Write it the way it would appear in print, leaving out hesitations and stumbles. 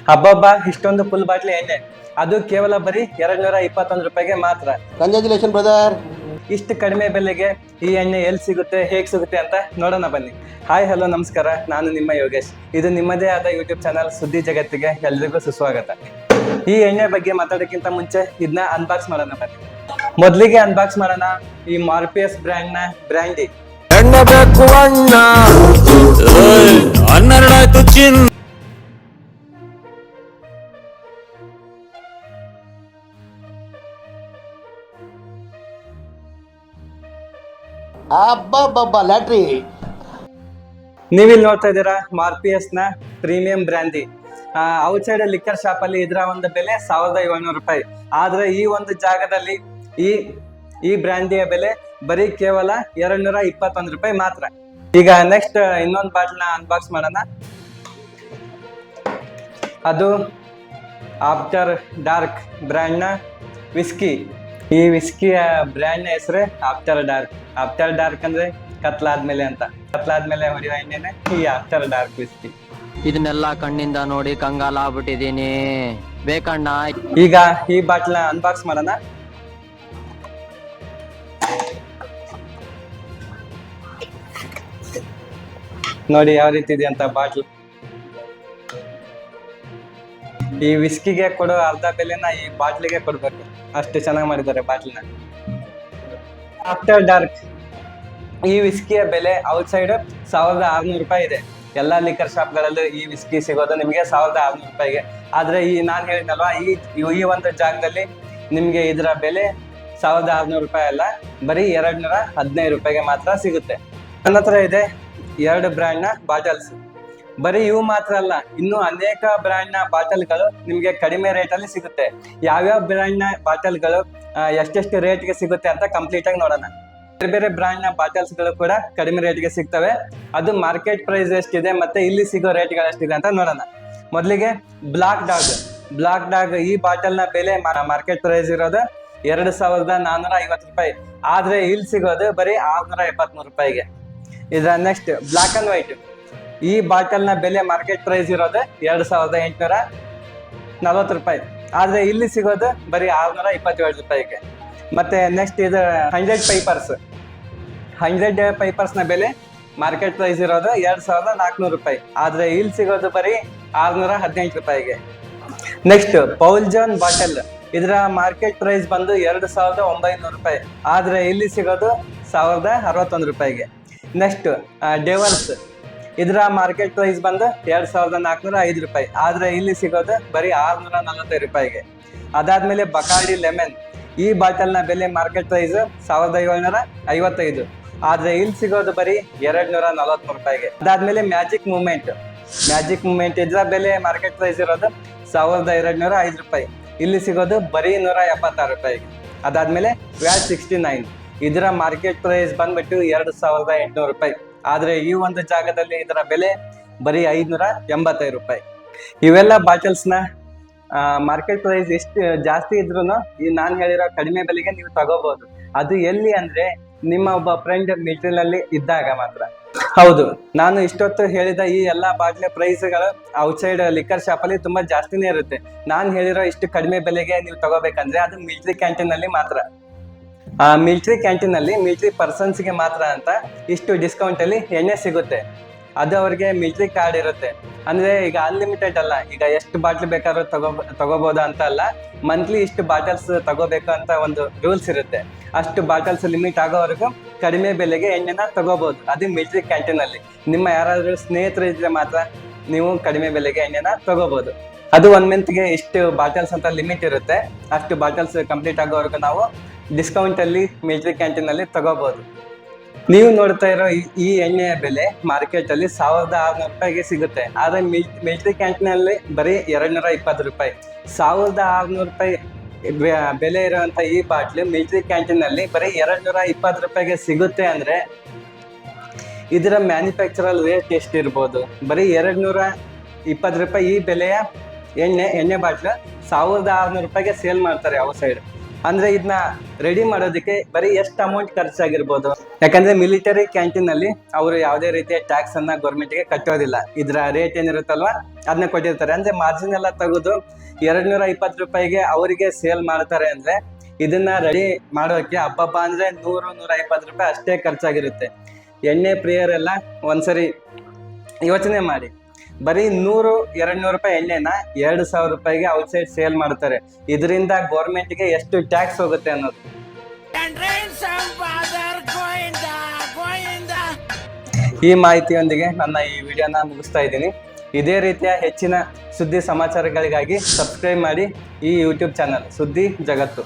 ಹಬ್ಬಬ್ಬ ಇಷ್ಟೊಂದು full bottle ಎಣ್ಣೆ, ಅದು ಕೇವಲ ಬರೀ 221 ರೂಪಾಯಿಗೆ ಮಾತ್ರ. Congratulation brother. ಇಷ್ಟು ಕಡಿಮೆ ಬೆಲೆಗೆ ಈ ಎಣ್ಣೆ ಎಲ್ಲಿ ಸಿಗುತ್ತೆ, ಹೇಗೆ ಸಿಗುತ್ತೆ ಅಂತ ನೋಡೋಣ ಬನ್ನಿ. ಹಾಯ್ ಹಲೋ ನಮಸ್ಕಾರ, ನಾನು ನಿಮ್ಮ ಯೋಗೇಶ್. ಇದು ನಿಮ್ಮದೇ ಆದ ಯೂಟ್ಯೂಬ್ ಚಾನಲ್ ಸುದ್ದಿ ಜಗತ್ತಿಗೆ ಎಲ್ರಿಗೂ ಸುಸ್ವಾಗತ. ಈ ಎಣ್ಣೆ ಬಗ್ಗೆ ಮಾತಾಡೋಕ್ಕಿಂತ ಮುಂಚೆ ಇದನ್ನ ಅನ್ಬಾಕ್ಸ್ ಮಾಡೋಣ ಬನ್ನಿ. ಮೊದಲಿಗೆ ಅನ್ಬಾಕ್ಸ್ ಮಾಡೋಣ ಈ ಮಾರ್ಪಿಯಸ್ ಬ್ರ್ಯಾಂಡ್ನ ಬ್ರ್ಯಾಂಡಿ. ಎಣ್ಣೆ ಬೇಕು ಅಣ್ಣ, 12 ಆಯ್ತು ಚಿನ್ನ. ಅಬ್ಬಬ್ಬಬ್ಬ ಲ್ಯಾಟ್ರಿ. ನೀವಿಲ್ಲಿ ನೋಡ್ತಾ ಇದ್ದೀರಾ ಮಾರ್ಪಿಯಸ್ ನ premium brandy. Outside liquor shop ಅಲ್ಲಿ ಇದರ ಒಂದು ಬೆಲೆ 1700 ರೂಪಾಯಿ. ಆದ್ರೆ ಈ ಒಂದು ಜಾಗದಲ್ಲಿ ಈ ಬ್ರ್ಯಾಂಡಿಯ ಬೆಲೆ ಬರೀ ಕೇವಲ 221 ರೂಪಾಯಿ ಮಾತ್ರ. ಈಗ ನೆಕ್ಸ್ಟ್ ಇನ್ನೊಂದು ಬಾಟ್ಲ್ ನ ಅನ್ಬಾಕ್ಸ್ ಮಾಡೋಣ. ಅದು ಆಫ್ಟರ್ ಡಾರ್ಕ್ ಬ್ರ್ಯಾಂಡ್ ನ ವಿಸ್ಕಿ. ಈ ವಿಸ್ಕಿಯ ಬ್ರ್ಯಾಂಡ್ ನ ಹೆಸರೇ ಆಫ್ಟರ್ ಡಾರ್ಕ್. ಆಫ್ಟರ್ ಡಾರ್ಕ್ ಅಂದ್ರೆ ಕತ್ಲಾದ್ಮೇಲೆ ಅಂತ, ಕತ್ಲಾದ್ಮೇಲೆ ಹೊಡೆಯುವ ಎಣ್ಣೆನೆ ಈ ಆಫ್ಟರ್ ಡಾರ್ಕ್ ವಿಸ್ಕಿ. ಇದನ್ನೆಲ್ಲ ಕಣ್ಣಿಂದ ನೋಡಿ ಕಂಗಾಲ ಆಗ್ಬಿಟ್ಟಿದೀನಿ, ಬೇಕಣ್ಣ. ಈಗ ಈ ಬಾಟ್ಲ್ ಅನ್ಬಾಕ್ಸ್ ಮಾಡೋಣ. ನೋಡಿ ಯಾವ ರೀತಿ ಇದೆ ಅಂತ ಬಾಟ್ಲ್. ಈ ವಿಸ್ಕಿಗೆ ಕೊಡೋ ಅರ್ಧ ಬೆಲೆನ ಈ ಬಾಟ್ಲಿಗೆ ಕೊಡ್ಬೇಕು, ಅಷ್ಟು ಚೆನ್ನಾಗಿ ಮಾಡಿದ್ದಾರೆ ಬಾಟ್ಲಿನ. ಆಫ್ಟರ್ ಡಾರ್ಕ್ ಈ ವಿಸ್ಕಿಯ ಬೆಲೆ ಔಟ್ಸೈಡ್ 1600 ರೂಪಾಯಿ ಇದೆ. ಎಲ್ಲ ಲಿಕ್ಕರ್ ಶಾಪ್ಗಳಲ್ಲೂ ಈ ವಿಸ್ಕಿ ಸಿಗೋದು ನಿಮಗೆ 1600 ರೂಪಾಯಿಗೆ. ಆದ್ರೆ ನಾನು ಹೇಳಿದ್ನಲ್ವಾ, ಈ ಒಂದು ಜಾಗದಲ್ಲಿ ನಿಮ್ಗೆ ಇದರ ಬೆಲೆ 1600 ರೂಪಾಯಿ ಅಲ್ಲ, ಬರೀ 215 ರೂಪಾಯಿಗೆ ಮಾತ್ರ ಸಿಗುತ್ತೆ. ನನ್ನ ಹತ್ರ ಇದೆ 2 ಬ್ರ್ಯಾಂಡ್ ನ ಬಾಟಲ್ಸ್. ಬರೀ ಇವು ಮಾತ್ರ ಅಲ್ಲ, ಇನ್ನು ಅನೇಕ ಬ್ರ್ಯಾಂಡ್ ನ ಬಾಟಲ್ಗಳು ನಿಮ್ಗೆ ಕಡಿಮೆ ರೇಟ್ ಅಲ್ಲಿ ಸಿಗುತ್ತೆ. ಯಾವ್ಯಾವ ಬ್ರ್ಯಾಂಡ್ ನ ಬಾಟಲ್ಗಳು ಎಷ್ಟೆಷ್ಟು ರೇಟ್ಗೆ ಸಿಗುತ್ತೆ ಅಂತ ಕಂಪ್ಲೀಟ್ ಆಗಿ ನೋಡೋಣ. ಬೇರೆ ಬೇರೆ ಬ್ರ್ಯಾಂಡ್ ನ ಬಾಟಲ್ಸ್ ಗಳು ಕೂಡ ಕಡಿಮೆ ರೇಟ್ಗೆ ಸಿಗ್ತವೆ. ಅದು ಮಾರ್ಕೆಟ್ ಪ್ರೈಸ್ ಎಷ್ಟಿದೆ ಮತ್ತೆ ಇಲ್ಲಿ ಸಿಗೋ ರೇಟ್ಗಳು ಎಷ್ಟಿದೆ ಅಂತ ನೋಡೋಣ. ಮೊದಲಿಗೆ ಬ್ಲಾಕ್ ಡಾಗ್ ಈ ಬಾಟಲ್ ನ ಬೆಲೆ ಮಾರ್ಕೆಟ್ ಪ್ರೈಸ್ ಇರೋದು 2450 ರೂಪಾಯಿ. ಆದ್ರೆ ಇಲ್ಲಿ ಸಿಗೋದು ಬರೀ 673 ರೂಪಾಯಿಗೆ. ಇದರ ನೆಕ್ಸ್ಟ್ ಬ್ಲಾಕ್ ಅಂಡ್ ವೈಟ್. ಈ ಬಾಟಲ್ ನ ಬೆಲೆ ಮಾರ್ಕೆಟ್ ಪ್ರೈಸ್ ಇರೋದು 2840 ರೂಪಾಯಿ. ಆದ್ರೆ ಇಲ್ಲಿ ಸಿಗೋದು ಬರೀ 627 ರೂಪಾಯಿಗೆ. ಮತ್ತೆ ನೆಕ್ಸ್ಟ್ ಇದು 100 ಪೈಪರ್ಸ್ ನ ಬೆಲೆ ಮಾರ್ಕೆಟ್ ಪ್ರೈಸ್ ಇರೋದು 2400 ರೂಪಾಯಿ. ಆದ್ರೆ ಇಲ್ಲಿ ಸಿಗೋದು ಬರೀ 618 ರೂಪಾಯಿಗೆ. ನೆಕ್ಸ್ಟ್ ಪೌಲ್ ಜಾನ್ ಬಾಟಲ್, ಇದರ ಮಾರ್ಕೆಟ್ ಪ್ರೈಸ್ ಬಂದು 2900 ರೂಪಾಯಿ. ಆದ್ರೆ ಇಲ್ಲಿ ಸಿಗೋದು 1061 ರೂಪಾಯಿಗೆ. ನೆಕ್ಸ್ಟ್ ಡೆವಲ್ಸ್, ಇದರ ಮಾರ್ಕೆಟ್ ಪ್ರೈಸ್ ಬಂದು 2405 ರೂಪಾಯಿ. ಆದ್ರೆ ಇಲ್ಲಿ ಸಿಗೋದು ಬರೀ 645 ರೂಪಾಯಿಗೆ. ಅದಾದ್ಮೇಲೆ ಬಕಾಡಿ ಲೆಮನ್, ಈ ಬಾಟಲ್ ನ ಬೆಲೆ ಮಾರ್ಕೆಟ್ ಪ್ರೈಸ್ 1755. ಆದ್ರೆ ಇಲ್ಲಿ ಸಿಗೋದು ಬರೀ 243 ರೂಪಾಯಿಗೆ. ಅದಾದ್ಮೇಲೆ ಮ್ಯಾಜಿಕ್ ಮೂಮೆಂಟ್ ಇದರ ಬೆಲೆ ಮಾರ್ಕೆಟ್ ಪ್ರೈಸ್ ಇರೋದು 1205 ರೂಪಾಯಿ. ಇಲ್ಲಿ ಸಿಗೋದು ಬರೀ 176 ರೂಪಾಯಿಗೆ. ಅದಾದ್ಮೇಲೆ ವ್ಯಾಟ್ 69, ಇದರ ಮಾರ್ಕೆಟ್ ಪ್ರೈಸ್ ಬಂದ್ಬಿಟ್ಟು 2800 ರೂಪಾಯಿ. ಆದ್ರೆ ಈ ಒಂದು ಜಾಗದಲ್ಲಿ ಇದರ ಬೆಲೆ ಬರೀ 585 ರೂಪಾಯಿ. ಇವೆಲ್ಲ ಬಾಟಲ್ಸ್ ನ ಮಾರ್ಕೆಟ್ ಪ್ರೈಸ್ ಎಷ್ಟು ಜಾಸ್ತಿ ಇದ್ರು ನಾನು ಹೇಳಿರೋ ಕಡಿಮೆ ಬೆಲೆಗೆ ನೀವು ತಗೋಬಹುದು. ಅದು ಎಲ್ಲಿ ಅಂದ್ರೆ ನಿಮ್ಮ ಒಬ್ಬ ಫ್ರೆಂಡ್ ಮಿಲಿಟರಿನಲ್ಲಿ ಇದ್ದಾಗ ಮಾತ್ರ. ಹೌದು, ನಾನು ಇಷ್ಟೊತ್ತು ಹೇಳಿದ ಈ ಎಲ್ಲಾ ಬಾಟ್ಲಿ ಪ್ರೈಸ್ಗಳು ಔಟ್ಸೈಡ್ ಲಿಕ್ಕರ್ ಶಾಪ್ ಅಲ್ಲಿ ತುಂಬಾ ಜಾಸ್ತಿನೇ ಇರುತ್ತೆ. ನಾನು ಹೇಳಿರೋ ಇಷ್ಟು ಕಡಿಮೆ ಬೆಲೆಗೆ ನೀವು ತಗೋಬೇಕಂದ್ರೆ ಅದು ಮಿಲಿಟರಿ ಕ್ಯಾಂಟೀನ್ ಅಲ್ಲಿ ಮಾತ್ರ. ಮಿಲಿಟರಿ ಕ್ಯಾಂಟೀನ್ ಅಲ್ಲಿ ಮಿಲಿಟರಿ ಪರ್ಸನ್ಸ್ ಗೆ ಮಾತ್ರ ಅಂತ ಇಷ್ಟು ಡಿಸ್ಕೌಂಟ್ ಅಲ್ಲಿ ಎಣ್ಣೆ ಸಿಗುತ್ತೆ. ಅದು ಅವ್ರಿಗೆ ಮಿಲಿಟರಿ ಕಾರ್ಡ್ ಇರುತ್ತೆ. ಅಂದ್ರೆ ಈಗ ಅನ್ಲಿಮಿಟೆಡ್ ಅಲ್ಲ, ಈಗ ಎಷ್ಟು ಬಾಟ್ಲಿ ಬೇಕಾದ್ರೂ ತಗೋಬಹುದು ಅಂತ ಅಲ್ಲ, ಮಂತ್ಲಿ ಇಷ್ಟು ಬಾಟಲ್ಸ್ ತಗೋಬೇಕು ಅಂತ ಒಂದು ರೂಲ್ಸ್ ಇರುತ್ತೆ. ಅಷ್ಟು ಬಾಟಲ್ಸ್ ಲಿಮಿಟ್ ಆಗೋವರೆಗೂ ಕಡಿಮೆ ಬೆಲೆಗೆ ಎಣ್ಣೆನ ತಗೋಬಹುದು. ಅದು ಮಿಲಿಟರಿ ಕ್ಯಾಂಟೀನ್ ಅಲ್ಲಿ. ನಿಮ್ಮ ಯಾರಾದ್ರೂ ಸ್ನೇಹಿತರು ಇದ್ರೆ ಮಾತ್ರ ನೀವು ಕಡಿಮೆ ಬೆಲೆಗೆ ಎಣ್ಣೆನ ತಗೋಬಹುದು. ಅದು 1 ಮಂತ್ಗೆ ಇಷ್ಟು ಬಾಟಲ್ಸ್ ಅಂತ ಲಿಮಿಟ್ ಇರುತ್ತೆ. ಅಷ್ಟು ಬಾಟಲ್ಸ್ ಕಂಪ್ಲೀಟ್ ಆಗೋವರೆಗೂ ನಾವು ಡಿಸ್ಕೌಂಟ್ ಅಲ್ಲಿ ಮಿಲಿಟರಿ ಕ್ಯಾಂಟೀನ್ ಅಲ್ಲಿ ತಗೋಬಹುದು. ನೀವು ನೋಡ್ತಾ ಇರೋ ಈ ಎಣ್ಣೆಯ ಬೆಲೆ ಮಾರ್ಕೆಟ್ ಅಲ್ಲಿ 1600 ರೂಪಾಯಿಗೆ ಸಿಗುತ್ತೆ. ಆದ್ರೆ ಮಿಲಿಟರಿ ಕ್ಯಾಂಟೀನ್ ಅಲ್ಲಿ ಬರೀ 220 ರೂಪಾಯಿ. 1600 ರೂಪಾಯಿ ಬೆಲೆ ಇರುವಂತ ಈ ಬಾಟ್ಲಿ ಮಿಲಿಟರಿ ಕ್ಯಾಂಟೀನ್ ಅಲ್ಲಿ ಬರೀ 220 ರೂಪಾಯಿಗೆ ಸಿಗುತ್ತೆ ಅಂದ್ರೆ ಇದರ ಮ್ಯಾನುಫ್ಯಾಕ್ಚರಲ್ ರೇಟ್ ಎಷ್ಟಿರ್ಬೋದು? ಬರೀ 220 ರೂಪಾಯಿ ಈ ಬೆಲೆಯ ಎಣ್ಣೆ ಬಾಟ್ಲು 1600 ರೂಪಾಯಿಗೆ ಸೇಲ್ ಮಾಡ್ತಾರೆ ಔಟ್ ಸೈಡ್. ಅಂದ್ರೆ ಇದನ್ನ ರೆಡಿ ಮಾಡೋದಕ್ಕೆ ಬರೀ ಎಷ್ಟು ಅಮೌಂಟ್ ಖರ್ಚಾಗಿರ್ಬೋದು? ಯಾಕಂದ್ರೆ ಮಿಲಿಟರಿ ಕ್ಯಾಂಟೀನ್ ಅಲ್ಲಿ ಅವರು ಯಾವುದೇ ರೀತಿಯ ಟ್ಯಾಕ್ಸ್ ಅನ್ನ ಗೌರ್ಮೆಂಟ್ಗೆ ಕಟ್ಟೋದಿಲ್ಲ. ಇದ್ರ ರೇಟ್ ಏನಿರುತ್ತಲ್ವಾ ಅದನ್ನ ಕೊಟ್ಟಿರ್ತಾರೆ. ಅಂದ್ರೆ ಮಾರ್ಜಿನ್ ಎಲ್ಲ ತೆಗೆದು 220 ರೂಪಾಯಿಗೆ ಅವರಿಗೆ ಸೇಲ್ ಮಾಡ್ತಾರೆ. ಅಂದ್ರೆ ಇದನ್ನ ರೆಡಿ ಮಾಡೋಕೆ ಹಬ್ಬ ಅಂದ್ರೆ 100-120 ರೂಪಾಯಿ ಅಷ್ಟೇ ಖರ್ಚಾಗಿರುತ್ತೆ. ಎಣ್ಣೆ ಪ್ರಿಯರೆಲ್ಲ ಒಂದ್ಸರಿ ಯೋಚನೆ ಮಾಡಿ, ಬರೀ 100-200 ರೂಪಾಯಿ ಎಣ್ಣೆನ 2000 ರೂಪಾಯಿಗೆ ಔಟ್ಸೈಡ್ ಸೇಲ್ ಮಾಡ್ತಾರೆ. ಇದರಿಂದ ಗೌರ್ಮೆಂಟ್ಗೆ ಎಷ್ಟು ಟ್ಯಾಕ್ಸ್ ಹೋಗುತ್ತೆ ಅನ್ನೋದು. ಈ ಮಾಹಿತಿಯೊಂದಿಗೆ ನನ್ನ ಈ ವಿಡಿಯೋನ ಮುಗಿಸ್ತಾ ಇದ್ದೀನಿ. ಇದೇ ರೀತಿಯ ಹೆಚ್ಚಿನ ಸುದ್ದಿ ಸಮಾಚಾರಗಳಿಗಾಗಿ ಸಬ್ಸ್ಕ್ರೈಬ್ ಮಾಡಿ ಈ ಯೂಟ್ಯೂಬ್ ಚಾನಲ್ ಸುದ್ದಿ ಜಗತ್ತು.